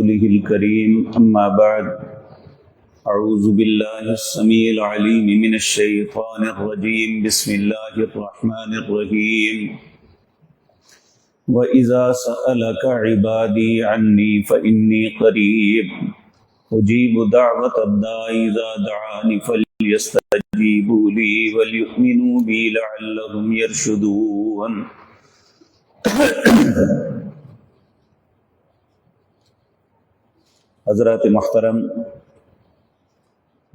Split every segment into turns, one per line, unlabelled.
رسوله الكريم أما بعد أعوذ بالله السميع العليم من الشيطان الرجيم بسم الله الرحمن الرحيم وإذا سألك عبادي عني فإني قريب أجيب دعوة الداع إذا دعاني فليستجيبوا لي وليؤمنوا بي لعلهم يرشدون. حضرات محترم،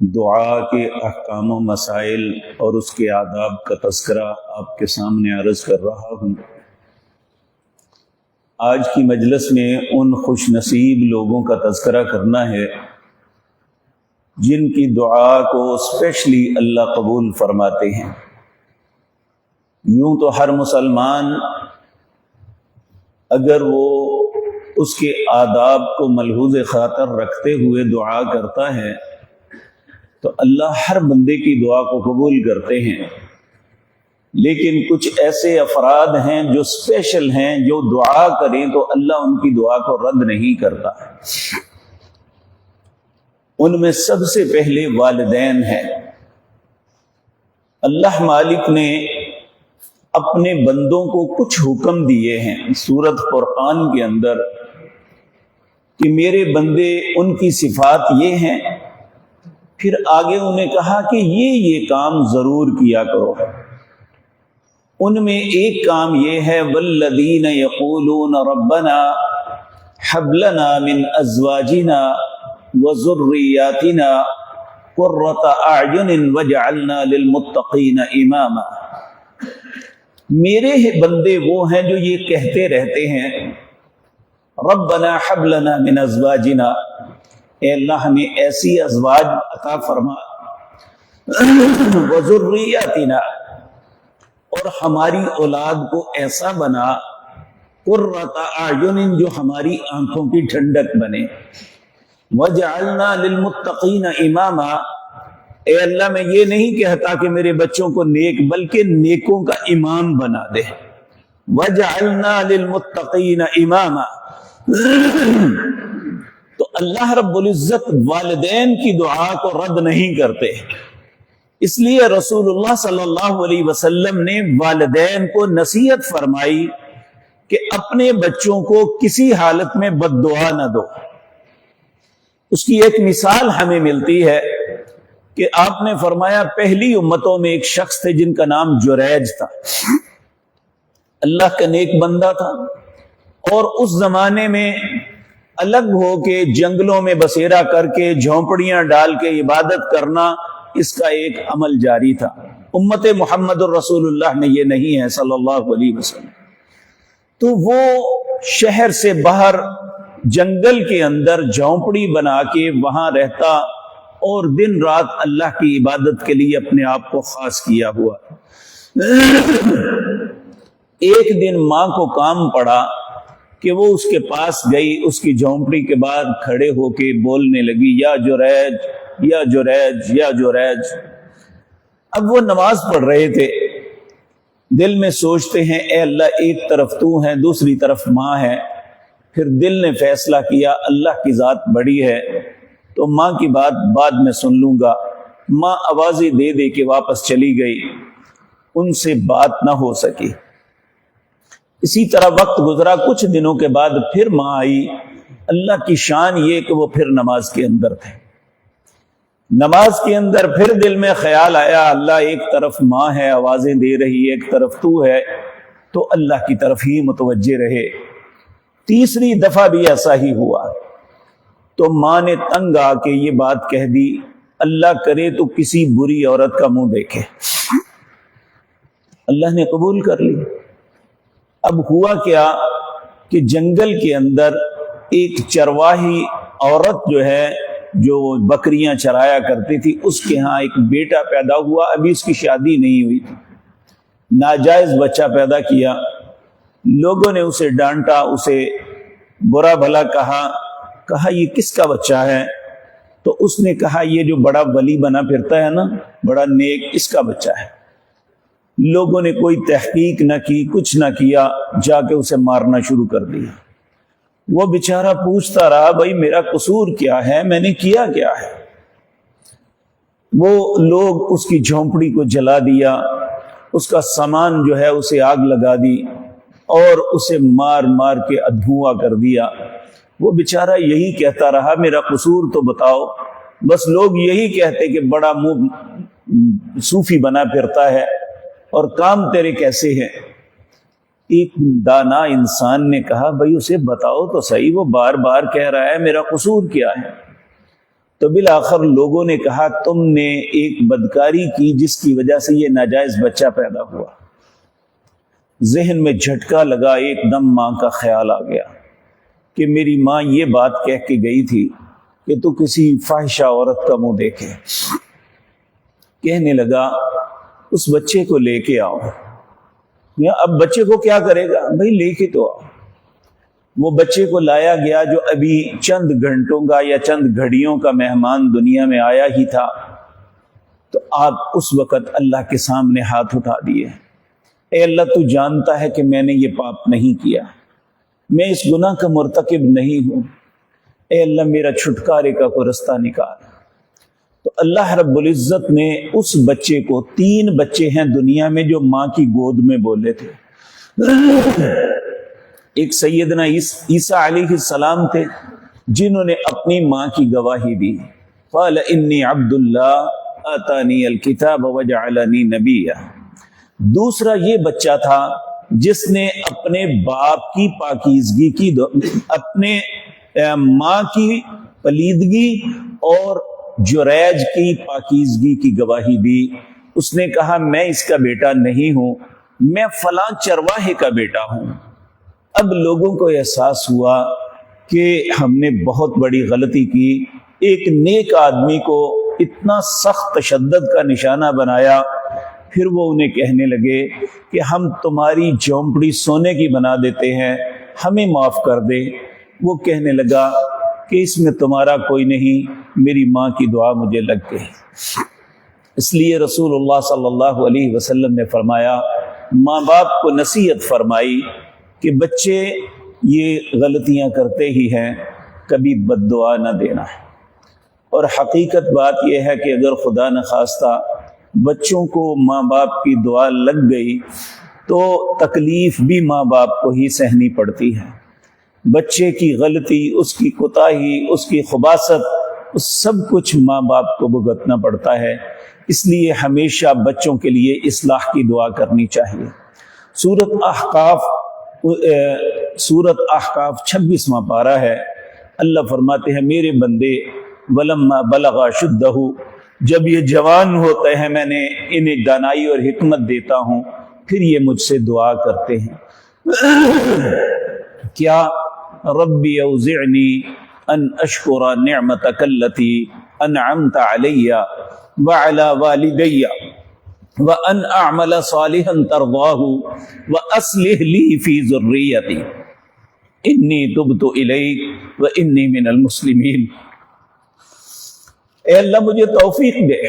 دعا کے احکام و مسائل اور اس کے آداب کا تذکرہ آپ کے سامنے عرض کر رہا ہوں. آج کی مجلس میں ان خوش نصیب لوگوں کا تذکرہ کرنا ہے جن کی دعا کو اسپیشلی اللہ قبول فرماتے ہیں. یوں تو ہر مسلمان اگر وہ اس کے آداب کو ملحوظ خاطر رکھتے ہوئے دعا کرتا ہے تو اللہ ہر بندے کی دعا کو قبول کرتے ہیں. لیکن کچھ ایسے افراد ہیں جو اسپیشل ہیں، جو دعا کریں تو اللہ ان کی دعا کو رد نہیں کرتا. ان میں سب سے پہلے والدین ہیں. اللہ مالک نے اپنے بندوں کو کچھ حکم دیے ہیں سورۃ فرقان کے اندر کہ میرے بندے ان کی صفات یہ ہیں، پھر آگے انہیں کہا کہ یہ کام ضرور کیا کرو. ان میں ایک کام یہ ہے والذین یقولون ربنا هب لنا من ازواجنا وذریاتنا قرۃ اعین واجعلنا للمتقین اماما. میرے بندے وہ ہیں جو یہ کہتے رہتے ہیں ربنا هب لنا من ازواجنا، اے اللہ ہمیں ایسی ازواج عطا فرما، وذریاتنا، اور ہماری اولاد کو ایسا بنا، قرۃ اعین، جو ہماری آنکھوں کی ٹھنڈک بنے، وجعلنا للمتقین اماما، اے اللہ میں یہ نہیں کہتا کہ میرے بچوں کو نیک، بلکہ نیکوں کا امام بنا دے. وجعلنا للمتقین اماما. تو اللہ رب العزت والدین کی دعا کو رد نہیں کرتے. اس لیے رسول اللہ صلی اللہ علیہ وسلم نے والدین کو نصیحت فرمائی کہ اپنے بچوں کو کسی حالت میں بد دعا نہ دو. اس کی ایک مثال ہمیں ملتی ہے کہ آپ نے فرمایا پہلی امتوں میں ایک شخص تھے جن کا نام جریج تھا. اللہ کا نیک بندہ تھا، اور اس زمانے میں الگ ہو کے جنگلوں میں بسیرا کر کے جھونپڑیاں ڈال کے عبادت کرنا اس کا ایک عمل جاری تھا. امت محمد الرسول اللہ میں یہ نہیں ہے صلی اللہ علیہ وسلم. تو وہ شہر سے باہر جنگل کے اندر جھونپڑی بنا کے وہاں رہتا اور دن رات اللہ کی عبادت کے لیے اپنے آپ کو خاص کیا ہوا. ایک دن ماں کو کام پڑا کہ وہ اس کے پاس گئی، اس کی جھونپڑی کے بعد کھڑے ہو کے بولنے لگی یا جریج یا جریج یا جریج. اب وہ نماز پڑھ رہے تھے، دل میں سوچتے ہیں اے اللہ ایک طرف تو ہے دوسری طرف ماں ہے. پھر دل نے فیصلہ کیا اللہ کی ذات بڑی ہے تو ماں کی بات بعد میں سن لوں گا. ماں آوازیں دے دے کے واپس چلی گئی، ان سے بات نہ ہو سکی. اسی طرح وقت گزرا، کچھ دنوں کے بعد پھر ماں آئی. اللہ کی شان یہ کہ وہ پھر نماز کے اندر تھے. نماز کے اندر پھر دل میں خیال آیا اللہ ایک طرف ماں ہے آوازیں دے رہی، ایک طرف تو ہے، تو اللہ کی طرف ہی متوجہ رہے. تیسری دفعہ بھی ایسا ہی ہوا تو ماں نے تنگ آ کے یہ بات کہہ دی اللہ کرے تو کسی بری عورت کا منہ دیکھے. اللہ نے قبول کر لی. اب ہوا کیا کہ جنگل کے اندر ایک چرواہی عورت جو ہے جو بکریاں چرایا کرتی تھی، اس کے ہاں ایک بیٹا پیدا ہوا. ابھی اس کی شادی نہیں ہوئی تھی، ناجائز بچہ پیدا کیا. لوگوں نے اسے ڈانٹا، اسے برا بھلا کہا یہ کس کا بچہ ہے؟ تو اس نے کہا یہ جو بڑا ولی بنا پھرتا ہے نا، بڑا نیک، اس کا بچہ ہے. لوگوں نے کوئی تحقیق نہ کی، کچھ نہ کیا، جا کے اسے مارنا شروع کر دیا. وہ بیچارہ پوچھتا رہا بھائی میرا قصور کیا ہے، میں نے کیا کیا ہے؟ وہ لوگ اس کی جھونپڑی کو جلا دیا، اس کا سامان جو ہے اسے آگ لگا دی اور اسے مار مار کے دھواں کر دیا۔ وہ بیچارہ یہی کہتا رہا میرا قصور تو بتاؤ، بس لوگ یہی کہتے کہ بڑا منہ صوفی بنا پھرتا ہے اور کام تیرے کیسے ہیں۔ ایک دانا انسان نے کہا بھائی اسے بتاؤ تو صحیح، وہ بار بار کہہ رہا ہے میرا قصور کیا ہے۔ تو بالآخر لوگوں نے کہا تم نے ایک بدکاری کی جس کی وجہ سے یہ ناجائز بچہ پیدا ہوا۔ ذہن میں جھٹکا لگا، ایک دم ماں کا خیال آ گیا کہ میری ماں یہ بات کہہ کے گئی تھی کہ تو کسی فاحشہ عورت کا منہ دیکھے۔ کہنے لگا اس بچے کو لے کے آؤ۔ اب بچے کو کیا کرے گا؟ بھائی لے کے تو آؤ۔ وہ بچے کو لایا گیا جو ابھی چند گھنٹوں کا یا چند گھڑیوں کا مہمان دنیا میں آیا ہی تھا۔ تو آپ اس وقت اللہ کے سامنے ہاتھ اٹھا دیے، اے اللہ تو جانتا ہے کہ میں نے یہ پاپ نہیں کیا، میں اس گناہ کا مرتکب نہیں ہوں، اے اللہ میرا چھٹکارے کا کوئی رستہ نکال۔ تو اللہ رب العزت نے اس بچے کو، 3 بچے ہیں دنیا میں جو ماں کی گود میں بولے تھے۔ ایک سیدنا عیسیٰ علیہ السلام تھے جنہوں نے اپنی ماں کی گواہی دی، قال انی عبد اللہ آتانی الکتاب وجعلنی نبیا۔ دوسرا یہ بچہ تھا جس نے اپنے باپ کی پاکیزگی کی، اپنے ماں کی پلیدگی اور جریج کی پاکیزگی کی گواہی دی۔ اس نے کہا میں اس کا بیٹا نہیں ہوں، میں فلاں چرواہے کا بیٹا ہوں۔ اب لوگوں کو احساس ہوا کہ ہم نے بہت بڑی غلطی کی، ایک نیک آدمی کو اتنا سخت تشدد کا نشانہ بنایا۔ پھر وہ انہیں کہنے لگے کہ ہم تمہاری جھونپڑی سونے کی بنا دیتے ہیں، ہمیں معاف کر دے۔ وہ کہنے لگا کہ اس میں تمہارا کوئی نہیں، میری ماں کی دعا مجھے لگ گئی۔ اس لیے رسول اللہ صلی اللہ علیہ وسلم نے فرمایا، ماں باپ کو نصیحت فرمائی کہ بچے یہ غلطیاں کرتے ہی ہیں، کبھی بد دعا نہ دینا ہے۔ اور حقیقت بات یہ ہے کہ اگر خدا نخواستہ بچوں کو ماں باپ کی دعا لگ گئی تو تکلیف بھی ماں باپ کو ہی سہنی پڑتی ہے۔ بچے کی غلطی، اس کی کوتاہی، اس کی خباثت، اس سب کچھ ماں باپ کو بھگتنا پڑتا ہے۔ اس لیے ہمیشہ بچوں کے لیے اصلاح کی دعا کرنی چاہیے۔ سورت احقاف 26واں پارہ ہے۔ اللہ فرماتے ہیں میرے بندے ولما بلغ اشدہ، جب یہ جوان ہوتے ہیں میں نے انہیں دانائی اور حکمت دیتا ہوں، پھر یہ مجھ سے دعا کرتے ہیں کیا ربی اوزعنی ان اشکر نعمتک التی انعمت علی وعلی والدی وان اعمل صالحا ترضاہ واصلح لی فی ذریتی انی تبت الیک وانی من المسلمین۔ اے اللہ مجھے توفیق دے،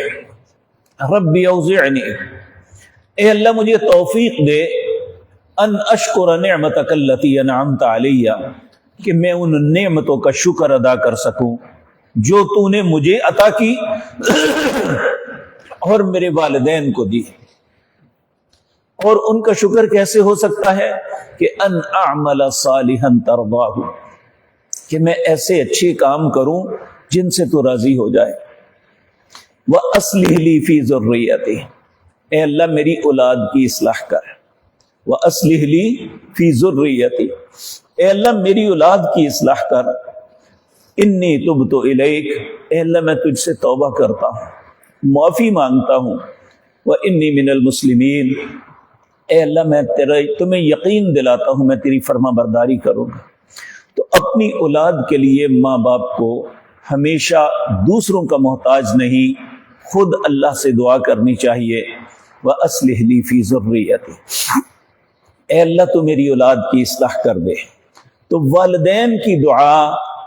ربی اوزعنی، اے اللہ مجھے توفیق دے، ان اشکر نعمتک التی انعمت علی، کہ میں ان نعمتوں کا شکر ادا کر سکوں جو تو نے مجھے عطا کی اور میرے والدین کو دی۔ اور ان کا شکر کیسے ہو سکتا ہے؟ کہ ان اعمل صالحا ترضاہ، کہ میں ایسے اچھے کام کروں جن سے تو راضی ہو جائے۔ وَأَصْلِحْ لِي فِي ذُرِّيَّتِي، اے اللہ میری اولاد کی اصلاح کر۔ وَأَصْلِحْ لِي فِي ذُرِّيَّتِي، اے اللہ میری اولاد کی اصلاح کر۔ انی تبت الیک، اے اللہ میں تجھ سے توبہ کرتا ہوں، معافی مانگتا ہوں۔ وانی من المسلمین، اے اللہ میں تمہیں یقین دلاتا ہوں میں تیری فرما برداری کروں گا۔ تو اپنی اولاد کے لیے ماں باپ کو ہمیشہ دوسروں کا محتاج نہیں، خود اللہ سے دعا کرنی چاہیے۔ وَأَصْلِحْ لِي فِي ذُرِّيَّتِي، اے اللہ تو میری اولاد کی اصلاح کر دے۔ تو والدین کی دعا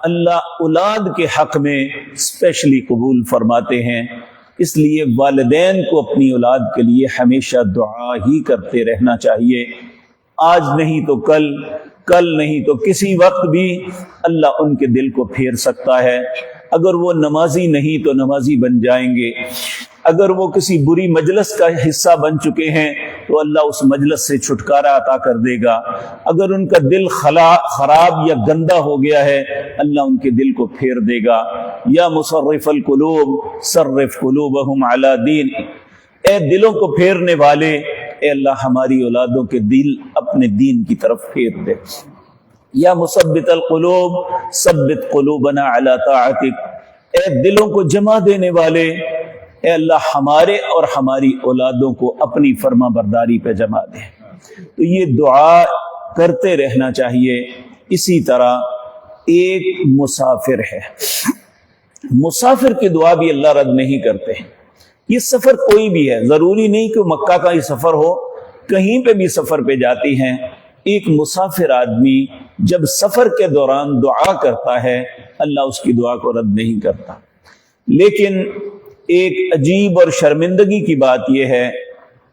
اللہ اولاد کے حق میں اسپیشلی قبول فرماتے ہیں، اس لیے والدین کو اپنی اولاد کے لیے ہمیشہ دعا ہی کرتے رہنا چاہیے۔ آج نہیں تو کل، کل نہیں تو کسی وقت بھی اللہ ان کے دل کو پھیر سکتا ہے۔ اگر وہ نمازی نہیں تو نمازی بن جائیں گے، اگر وہ کسی بری مجلس کا حصہ بن چکے ہیں تو اللہ اس مجلس سے چھٹکارا عطا کر دے گا، اگر ان کا دل خراب یا گندا ہو گیا ہے اللہ ان کے دل کو پھیر دے گا۔ یا مصرف القلوب صرف قلوبہم علی دین، اے دلوں کو پھیرنے والے، اے اللہ ہماری اولادوں کے دل اپنے دین کی طرف پھیر دے۔ یا مثبت القلوب ثبت قلوبنا علی طاعتک، اے دلوں کو جمع دینے والے، اے اللہ ہمارے اور ہماری اولادوں کو اپنی فرما برداری پہ جمع دے۔ تو یہ دعا کرتے رہنا چاہیے۔ اسی طرح ایک مسافر ہے، مسافر کی دعا بھی اللہ رد نہیں کرتے۔ یہ سفر کوئی بھی ہے، ضروری نہیں کہ مکہ کا ہی سفر ہو، کہیں پہ بھی سفر پہ جاتی ہیں۔ ایک مسافر آدمی جب سفر کے دوران دعا کرتا ہے اللہ اس کی دعا کو رد نہیں کرتا۔ لیکن ایک عجیب اور شرمندگی کی بات یہ ہے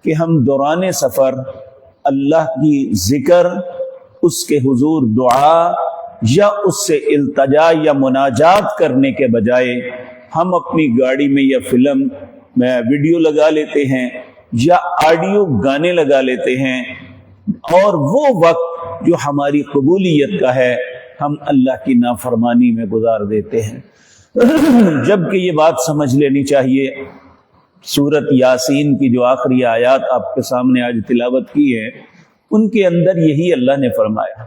کہ ہم دوران سفر اللہ کی ذکر، اس کے حضور دعا یا اس سے التجا یا مناجات کرنے کے بجائے ہم اپنی گاڑی میں یا فلم میں ویڈیو لگا لیتے ہیں یا آڈیو گانے لگا لیتے ہیں، اور وہ وقت جو ہماری قبولیت کا ہے ہم اللہ کی نافرمانی میں گزار دیتے ہیں۔ جبکہ یہ بات سمجھ لینی چاہیے، سورۃ یاسین کی جو آخری آیات آپ کے سامنے آج تلاوت کی ہے ان کے اندر یہی اللہ نے فرمایا،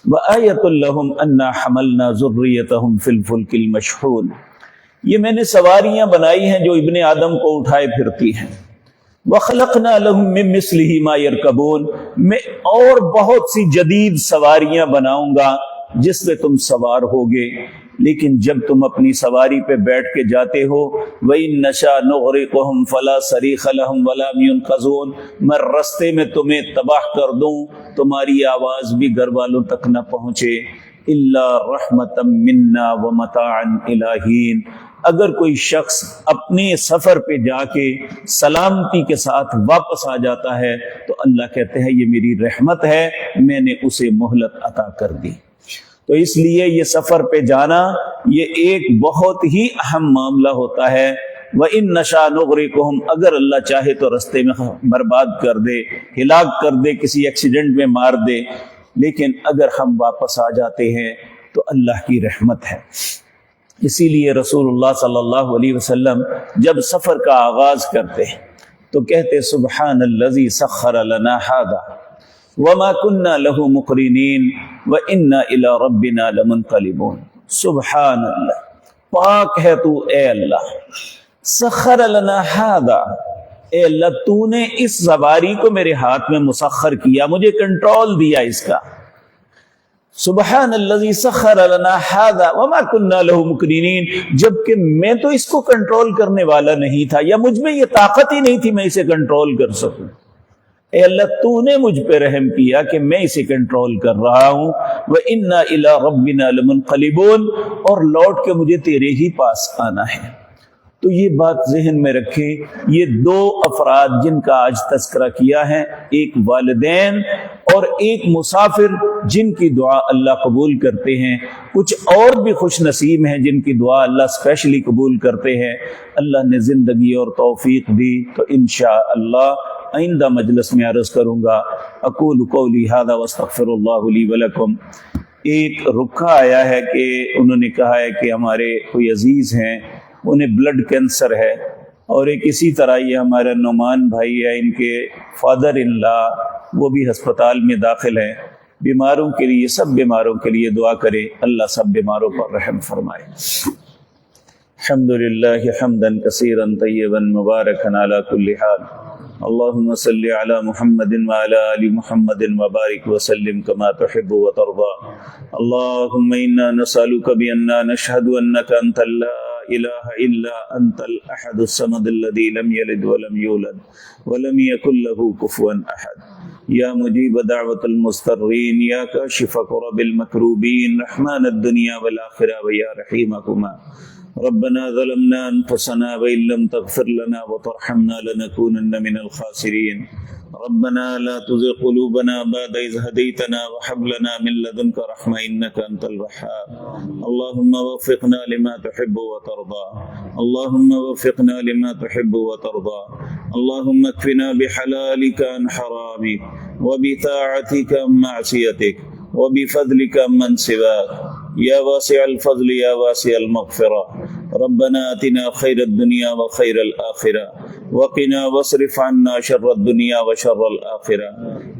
وَآیَةٌ لَهُمْ أَنَّا حَمَلْنَا ذُرِّيَّتَهُمْ فِي الْفُلْكِ الْمَشْحُونِ، یہ میں نے سواریاں بنائی ہیں جو ابن آدم کو اٹھائے پھرتی ہیں۔ وَخَلَقْنَا لَهُم مِّن مِّثْلِهِ مَا يَرْكَبُونَ، میں اور بہت سی جدید سواریاں بناؤں گا جس پہ تم سوار ہوگے، لیکن جب تم اپنی سواری پہ بیٹھ کے جاتے ہو وَإِن نَّشَأْ نُغْرِقْهُمْ فَلَا صَرِيخَ لَهُمْ وَلَا هُمْ يُنْقَذُونَ، میں رستے میں تمہیں تباہ کر دوں تمہاری آواز بھی گھر والوں تک نہ پہنچے، إِلَّا رَحْمَةً مِنَّا وَمَتَاعًا إِلَىٰ حِينٍ، اگر کوئی شخص اپنے سفر پہ جا کے سلامتی کے ساتھ واپس آ جاتا ہے تو اللہ کہتے ہیں یہ میری رحمت ہے، میں نے اسے مہلت عطا کر دی۔ تو اس لیے یہ سفر پہ جانا یہ ایک بہت ہی اہم معاملہ ہوتا ہے۔ وَإِن نَّشَأْ نُغْرِقْهُمْ، اگر اللہ چاہے تو رستے میں برباد کر دے، ہلاک کر دے، کسی ایکسیڈنٹ میں مار دے، لیکن اگر ہم واپس آ جاتے ہیں تو اللہ کی رحمت ہے۔ اسی لیے رسول اللہ صلی اللہ علیہ وسلم جب سفر کا آغاز کرتے تو کہتے سبحان الذی سخر لنا ھذا وما كنا له مقرنین وانا الی ربنا لمنقلبون، سبحان اللہ، پاک ہے تو اے اللہ، سخر لنا ھذا، اے اللہ تو نے اس سواری کو میرے ہاتھ میں مسخر کیا، مجھے کنٹرول دیا اس کا۔ سبحان الذی سخر لنا ھذا وما كنا له مقرنین، جبکہ میں تو اس کو کنٹرول کرنے والا نہیں تھا، یا مجھ میں یہ طاقت ہی نہیں تھی میں اسے کنٹرول کر سکوں۔ اے اللہ تو نے مجھ پہ رحم کیا کہ میں اسے کنٹرول کر رہا ہوں۔ وَإِنَّا إِلَىٰ رَبِّنَا لَمُنْقَلِبُونَ، اور لوٹ کے مجھے تیرے ہی پاس آنا ہے۔ تو یہ بات ذہن میں رکھیں، یہ دو افراد جن کا آج تذکرہ کیا ہے، ایک والدین اور ایک مسافر جن کی دعا اللہ قبول کرتے ہیں، کچھ اور بھی خوش نصیب ہیں جن کی دعا اللہ اسپیشلی قبول کرتے ہیں۔ اللہ نے زندگی اور توفیق دی تو انشاءاللہ آئندہ مجلس میں عرض کروں گا۔ اقول قولی ھذا واستغفر اللہ لی ولکم۔ ایک رکھا آیا ہے کہ انہوں نے کہا ہے کہ ہمارے کوئی عزیز ہیں انہیں بلڈ کینسر ہے، اور ایک اسی طرح یہ ہمارا نعمان بھائی ہے، ان کے فادر ان لا وہ بھی ہسپتال میں داخل ہیں۔ بیماروں کے لیے، سب بیماروں کے لیے دعا کرے، اللہ سب بیماروں پر رحم فرمائے۔ الحمدللہ حمدا کثیرا طیبا مبارکا علی کل حال، اللهم صل على محمد وعلى آل محمد وبارك وسلم كما تحب وترضى۔ اللهم إنا نسألك بأننا نشهد أنك أنت لا إله إلا أنت الأحد الصمد الذي لم يلد ولم يولد ولم يكن له كفوا أحد، يا مجيب دعوة المضطرين، يا كاشف كرب المكروبين، رحمن الدنيا والآخرة ويا رحيمكما، ربنا ظلمنا أنفسنا وإن لم تغفر لنا وترحمنا لنكونن من الخاسرين، ربنا لا تزغ قلوبنا بعد إذ هديتنا وهب لنا من لدنك رحمة إنك أنت الوهاب اللهم وفقنا لما تحب وترضى اللهم وفقنا لما تحب وترضى اللهم اكفنا بحلالك عن حرامك وبطاعتك عن معصيتك وبفضلك من سواك يا واسع الفضل يا واسع المغفرة ربنا آتنا خير الدنيا وخير الآخرة وقنا واصرف عنا شر الدنيا وشر الآخرة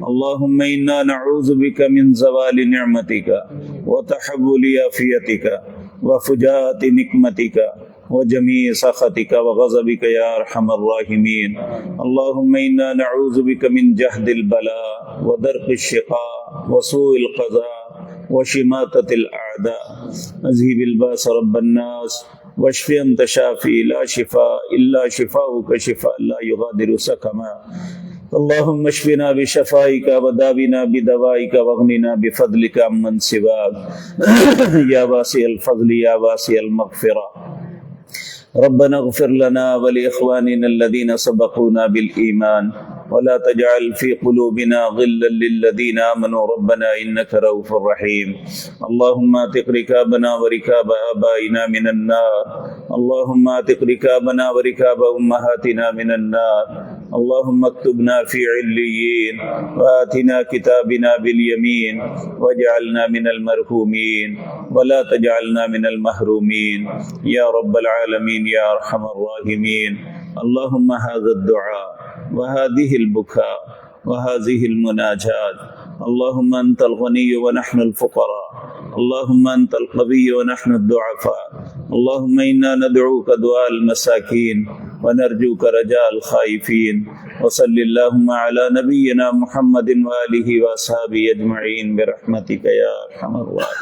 اللهم إنا نعوذ بك من زوال نعمتك وتحول عافيتك وفجاءة نقمتك وجميع سخطك وغضبك يا أرحم الراحمين اللهم إنا نعوذ بك من جهد البلاء ودرك الشقاء وسوء القضاء وشماتة الأعداء أذهب الباس رب الناس واشف أنت شافي لا شفاء إلا شفاؤك شفاء لا يغادر سقما اللهم اشفنا بشفائك وداونا بدوائك واغننا بفضلك عمن سواك يا واسع الفضل يا واسع المغفرة ربنا اغفر لنا ولإخواننا الذين سبقونا بالإيمان ولا تجعل في قلوبنا غلا للذين آمنوا ربنا إنك رؤوف رحيم اللهم اعتق ركابنا وركاب آبائنا من النار اللهم اعتق ركابنا وركاب أمهاتنا من النار اللهم اكتبنا في عليين وآتنا كتابنا باليمين واجعلنا من المرحومين ولا تجعلنا من المحرومين يا رب العالمين يا أرحم الراحمين اللهم هذا الدعاء وهذه البكاء وهذه المناجات اللهم أنت الغني ونحن الفقراء اللهم أنت القوي ونحن الضعفاء اللهم إنا ندعوك دعاء المساكين ونرجوك رجاء الخائفين وصل اللهم على نبينا محمد وآله وأصحابه أجمعين برحمتك يا أرحم الراحمين